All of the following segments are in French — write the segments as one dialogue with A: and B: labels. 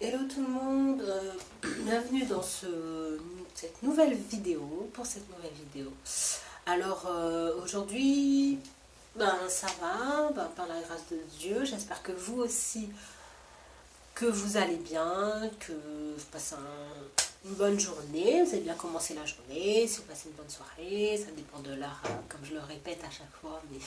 A: Hello tout le monde, bienvenue dans cette nouvelle vidéo, Alors aujourd'hui, ça va, par la grâce de Dieu, j'espère que vous aussi, que vous allez bien, que vous passez une bonne journée, vous avez bien commencé la journée, si vous passez une bonne soirée, ça dépend de l'heure, comme je le répète à chaque fois, mais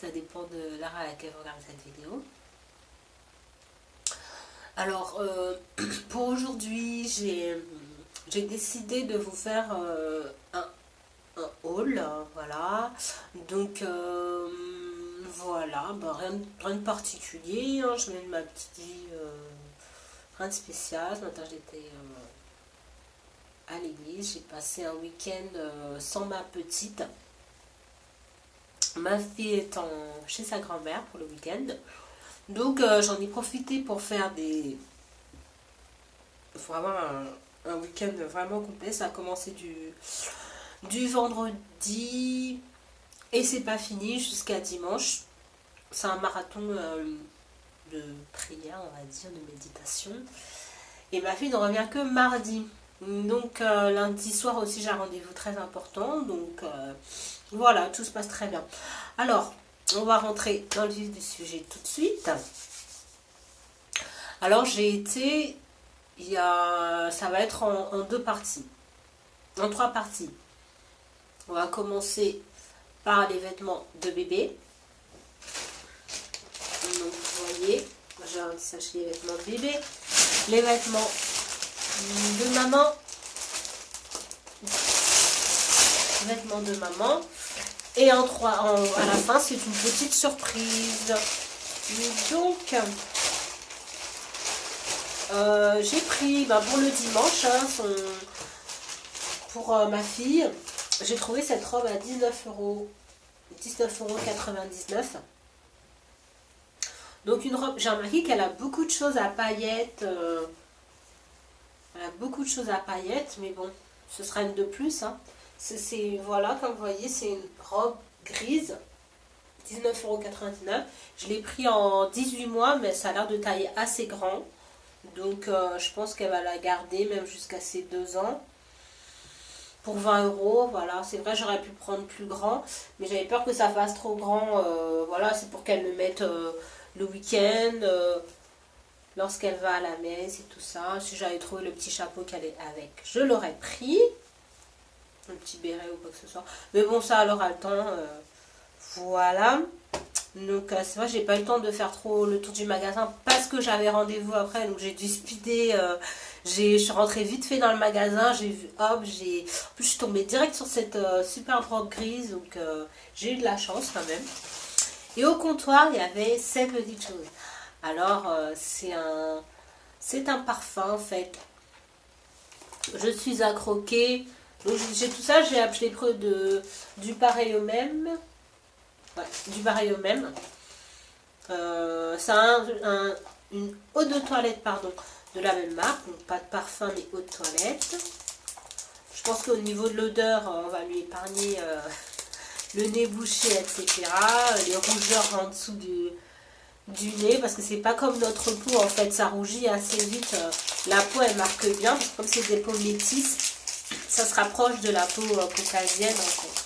A: ça dépend de l'heure à laquelle vous regardez cette vidéo. Alors, pour aujourd'hui, j'ai décidé de vous faire un haul, voilà. Donc, voilà, rien de particulier, hein, je mène ma petite vie, rien de spécial. Ce matin, j'étais à l'église, j'ai passé un week-end sans ma petite. Ma fille étant chez sa grand-mère pour le week-end. Donc j'en ai profité pour faire pour avoir un week-end vraiment complet. Ça a commencé du vendredi et c'est pas fini jusqu'à dimanche. C'est un marathon de prière, on va dire, de méditation. Et ma fille ne revient que mardi. Donc lundi soir aussi j'ai un rendez-vous très important. Donc voilà, tout se passe très bien. Alors, on va rentrer dans le vif du sujet tout de suite. Alors j'ai été, ça va être en deux parties, en trois parties. On va commencer par les vêtements de bébé. Donc vous voyez, j'ai un petit sachet les vêtements de bébé, les vêtements de maman, et à la fin c'est une petite surprise. Donc j'ai pris pour le dimanche, pour ma fille, j'ai trouvé cette robe à 19,99 €. Donc une robe, j'ai remarqué qu'elle a beaucoup de choses à paillettes. Mais bon, ce sera une de plus. Hein. Voilà, comme vous voyez, c'est une robe grise, 19,99 €. Je l'ai pris en 18 mois, mais ça a l'air de tailler assez grand. Donc je pense qu'elle va la garder même jusqu'à ses 2 ans. Pour 20 €, voilà. C'est vrai, j'aurais pu prendre plus grand, mais j'avais peur que ça fasse trop grand. Voilà, c'est pour qu'elle le mette le week-end, lorsqu'elle va à la messe et tout ça. Si j'avais trouvé le petit chapeau qu'elle est avec, je l'aurais pris. Un petit béret ou quoi que ce soit. Mais bon, ça, elle aura le temps. Voilà. Donc c'est vrai, j'ai pas eu le temps de faire trop le tour du magasin parce que j'avais rendez-vous après, donc j'ai dû speeder. Je suis rentrée vite fait dans le magasin, j'ai vu, hop, en plus je suis tombée direct sur cette super robe grise, donc j'ai eu de la chance quand même. Et au comptoir, il y avait ces petites choses. Alors c'est un parfum en fait. Je suis à croquer. Donc j'ai tout ça, j'ai pris du pareil au même. Ouais, du pareil au même. Ça a une eau de toilette, pardon, de la même marque. Donc pas de parfum, mais eau de toilette. Je pense qu'au niveau de l'odeur, on va lui épargner le nez bouché, etc. Les rougeurs en dessous du nez. Parce que c'est pas comme notre peau, en fait. Ça rougit assez vite. La peau, elle marque bien. Parce que comme c'est des peaux métisses, ça se rapproche de la peau caucasienne, en fait.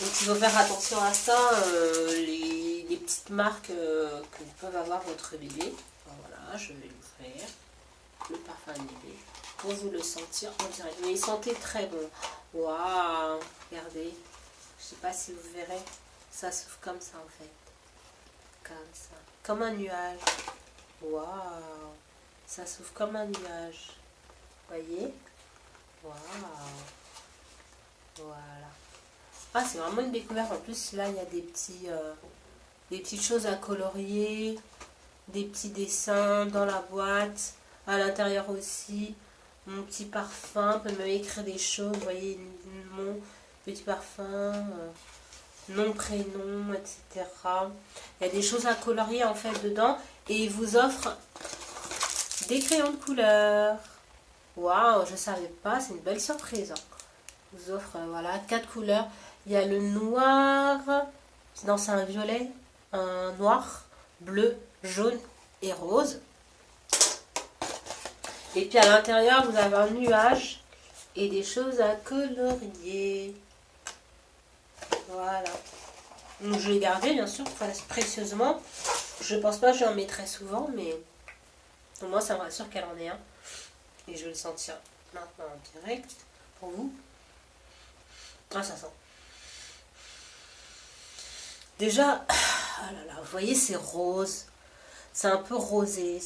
A: Donc il faut faire attention à ça, les petites marques que peuvent avoir votre bébé. Voilà, je vais l'ouvrir, le parfum de bébé, pour vous le sentir en direct. Mais il sentait très bon. Waouh, regardez, je sais pas si vous verrez, ça s'ouvre comme ça en fait. Comme ça, comme un nuage. Waouh, ça s'ouvre comme un nuage. Voyez? Waouh, voilà. Ah, c'est vraiment une découverte. En plus, là, il y a des petites choses à colorier, des petits dessins dans la boîte. À l'intérieur aussi, mon petit parfum. On peut même écrire des choses. Vous voyez, mon petit parfum, nom, prénom, etc. Il y a des choses à colorier, en fait, dedans. Et il vous offre des crayons de couleur. Waouh, je ne savais pas. C'est une belle surprise. Il vous offre, voilà, 4 couleurs. Il y a le noir, non c'est un violet, un noir, bleu, jaune et rose. Et puis à l'intérieur, vous avez un nuage et des choses à colorier. Voilà. Donc je l'ai gardé bien sûr, précieusement. Je pense pas que j'en mettrai souvent, mais au moins ça me rassure qu'elle en ait un. Et je vais le sentir maintenant en direct pour vous. Ah, ça sent. Déjà, oh là là, vous voyez, c'est rose. C'est un peu rosé.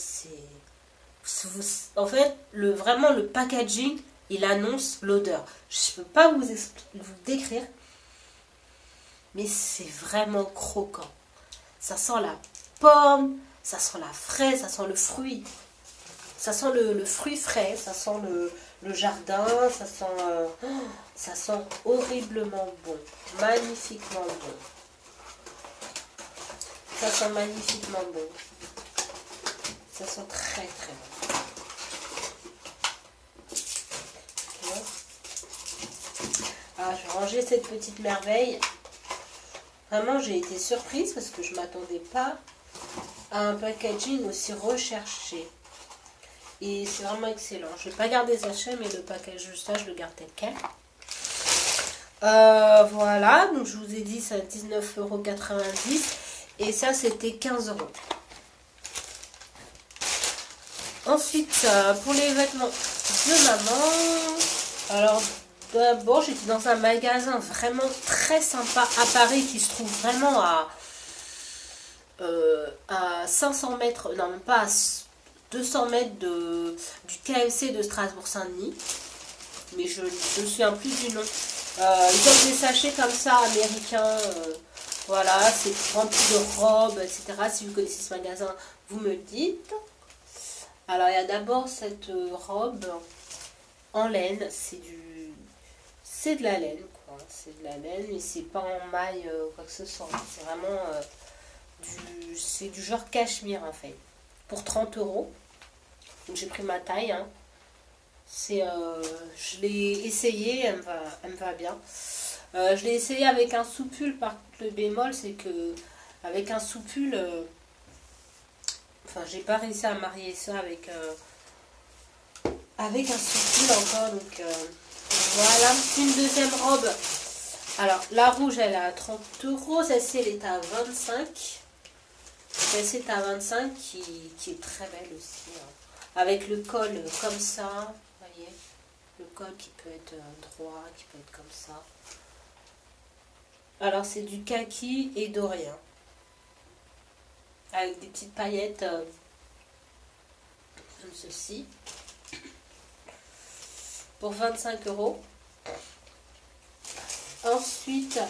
A: En fait, vraiment le packaging, il annonce l'odeur. Je ne peux pas vous décrire, mais c'est vraiment croquant. Ça sent la pomme, ça sent la fraise, ça sent le fruit. Ça sent le fruit frais, ça sent le jardin, ça sent horriblement bon, magnifiquement bon. Ça sent magnifiquement bon. Ça sent très très bon. Okay. Ah, je vais ranger cette petite merveille. Vraiment, j'ai été surprise parce que je ne m'attendais pas à un packaging aussi recherché. Et c'est vraiment excellent. Je ne vais pas garder les sachets, mais le package juste là, je le garde tel quel. Voilà, donc je vous ai dit, c'est à 19,90 €. Et ça, c'était 15 €. Ensuite, pour les vêtements de maman, alors d'abord, j'étais dans un magasin vraiment très sympa à Paris qui se trouve vraiment à 500 mètres, non même pas à 200 mètres du KFC de Strasbourg-Saint-Denis. Mais je ne me souviens plus du nom. Ils offrent des sachets comme ça, américains. Voilà, c'est rempli de robes, etc. Si vous connaissez ce magasin, vous me le dites. Alors, il y a d'abord cette robe en laine. C'est de la laine, quoi. C'est de la laine, mais c'est pas en maille quoi que ce soit. C'est vraiment c'est du genre cachemire, en fait. Pour 30 €. Donc, j'ai pris ma taille, hein. Je l'ai essayé, elle me va bien. Je l'ai essayé avec un sous-pull, par contre le bémol c'est que avec un sous-pull, enfin j'ai pas réussi à marier ça avec un sous-pull encore, donc voilà. Une deuxième robe, alors la rouge elle est à 30 €, celle-ci elle est à 25. Celle-ci est à 25 qui est très belle aussi, hein. Avec le col comme ça. Le col qui peut être droit, qui peut être comme ça. Alors c'est du kaki et doré, hein. Avec des petites paillettes comme ceci. Pour 25 €. Ensuite,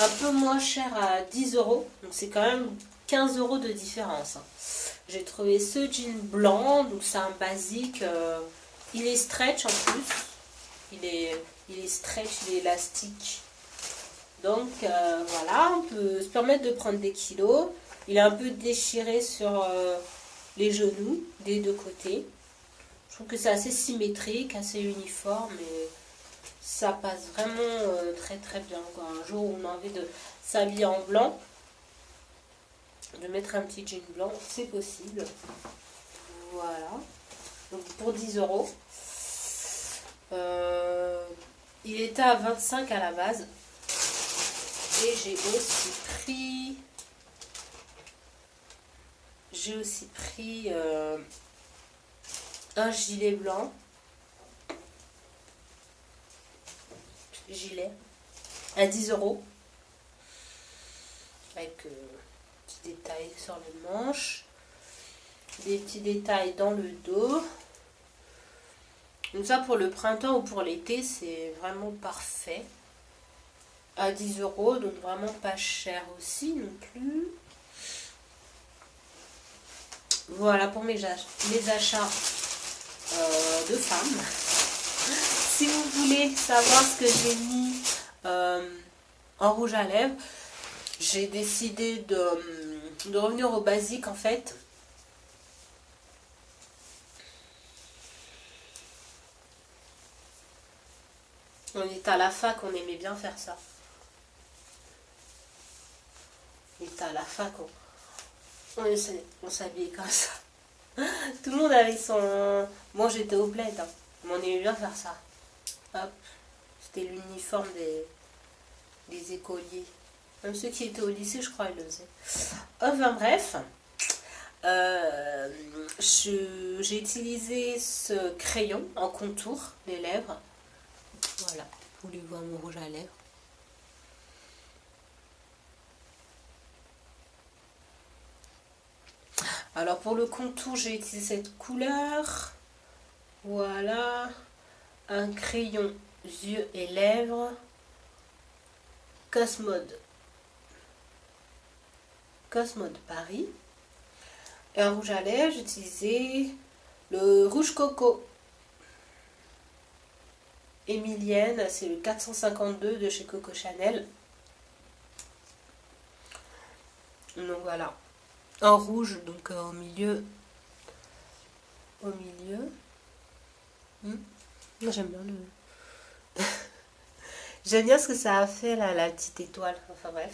A: un peu moins cher à 10 €. Donc c'est quand même 15 € de différence, hein. J'ai trouvé ce jean blanc, donc c'est un basique, il est stretch en plus, il est stretch, il est élastique. Donc voilà, on peut se permettre de prendre des kilos. Il est un peu déchiré sur les genoux des deux côtés. Je trouve que c'est assez symétrique, assez uniforme et ça passe vraiment très très bien, quoi. Un jour où on a envie de s'habiller en blanc, de mettre un petit jean blanc, c'est possible. Voilà. Donc pour 10 €. Il était à 25 à la base. Et j'ai aussi pris un gilet blanc. Gilet. À 10 €. Avec petits détails sur les manches. Des petits détails dans le dos. Donc ça pour le printemps ou pour l'été, c'est vraiment parfait. À 10 €, donc vraiment pas cher aussi non plus. Voilà pour mes achats de femmes. Si vous voulez savoir ce que j'ai mis en rouge à lèvres, j'ai décidé de revenir au basique en fait. On était à la fac, on aimait bien faire ça. Et à la fac, on s'habillait comme ça. Tout le monde avait son... Moi j'étais au bled, hein. Mais on aimait bien faire ça. Hop. C'était l'uniforme des écoliers. Même ceux qui étaient au lycée, je crois, ils le faisaient. Enfin bref. J'ai utilisé ce crayon en contour des lèvres. Voilà. Vous voulez voir mon rouge à lèvres. Alors pour le contour, j'ai utilisé cette couleur. Voilà. Un crayon yeux et lèvres. Cosmode Paris. Et un rouge à lèvres, j'ai utilisé le rouge coco. Emilienne, c'est le 452 de chez Coco Chanel. Donc voilà. En rouge, donc au milieu. J'aime bien le... J'aime bien ce que ça a fait là, la petite étoile. Enfin bref,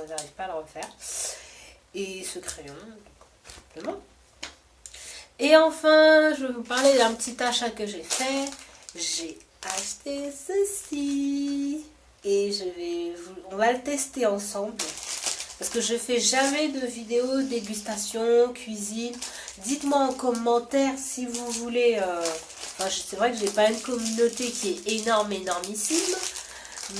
A: j'arrive pas à le refaire. Et ce crayon, simplement. Et enfin, je vais vous parler d'un petit achat que j'ai fait. J'ai acheté ceci. Et on va le tester ensemble. Parce que je fais jamais de vidéo dégustation, cuisine. Dites-moi en commentaire si vous voulez... Enfin, c'est vrai que j'ai pas une communauté qui est énormissime.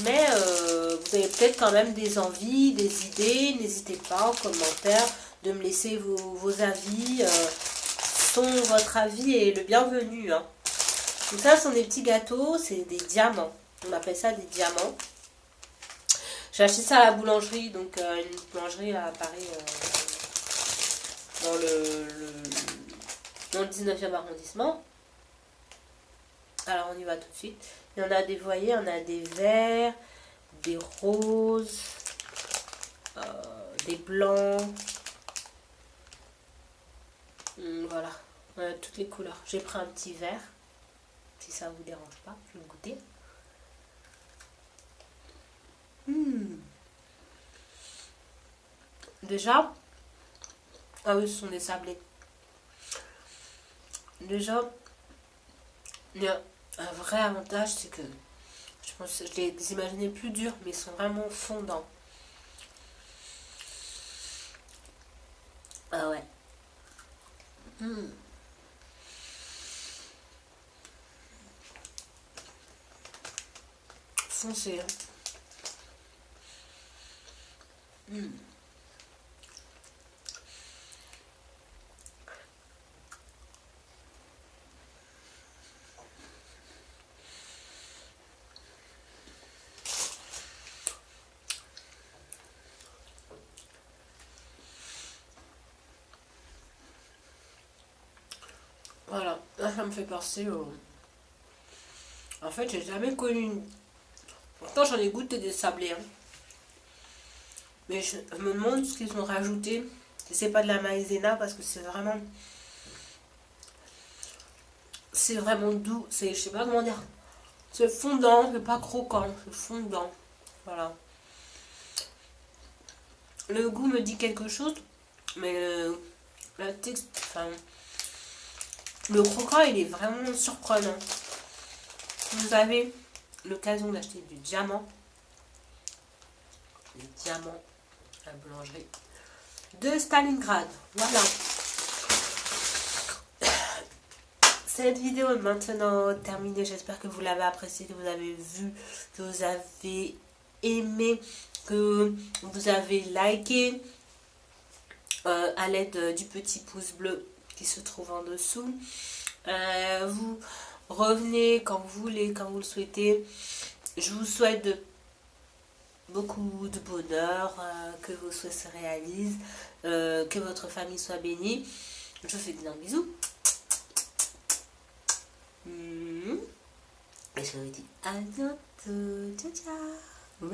A: Mais vous avez peut-être quand même des envies, des idées. N'hésitez pas en commentaire de me laisser vos avis. Votre avis est le bienvenu. Hein. Tout ça sont des petits gâteaux, c'est des diamants. On appelle ça des diamants. J'ai acheté ça à la boulangerie, donc une boulangerie à Paris, dans le 19e arrondissement. Alors on y va tout de suite. Il y en a des, vous voyez, on a des verts, des roses, des blancs. Voilà, on a toutes les couleurs. J'ai pris un petit vert, si ça vous dérange pas, je vais le goûter. Déjà, ah oui, ce sont des sablés. Déjà, il y a un vrai avantage, c'est que je les imaginais plus durs, mais ils sont vraiment fondants. Ah ouais. Foncé. Hein. Voilà, là ça me fait penser au... En fait, j'ai jamais connu une... Pourtant, j'en ai goûté des sablés. Hein. Mais je me demande ce qu'ils ont rajouté. Si c'est pas de la maïzena, parce que c'est vraiment... C'est vraiment doux. Je sais pas comment dire. C'est fondant, c'est pas croquant. C'est fondant. Voilà. Le goût me dit quelque chose. Mais la texte... Enfin... Le croquant, il est vraiment surprenant. Vous avez l'occasion d'acheter du diamant. Les diamants à la boulangerie de Stalingrad. Voilà. Cette vidéo est maintenant terminée. J'espère que vous l'avez appréciée, que vous avez vu, que vous avez aimé, que vous avez liké à l'aide du petit pouce bleu qui se trouve en dessous. Vous revenez quand vous voulez, quand vous le souhaitez. Je vous souhaite beaucoup de bonheur, que vos souhaits se réalisent, que votre famille soit bénie. Je vous fais d'énormes bisous. Et je vous dis à bientôt. Ciao, ciao.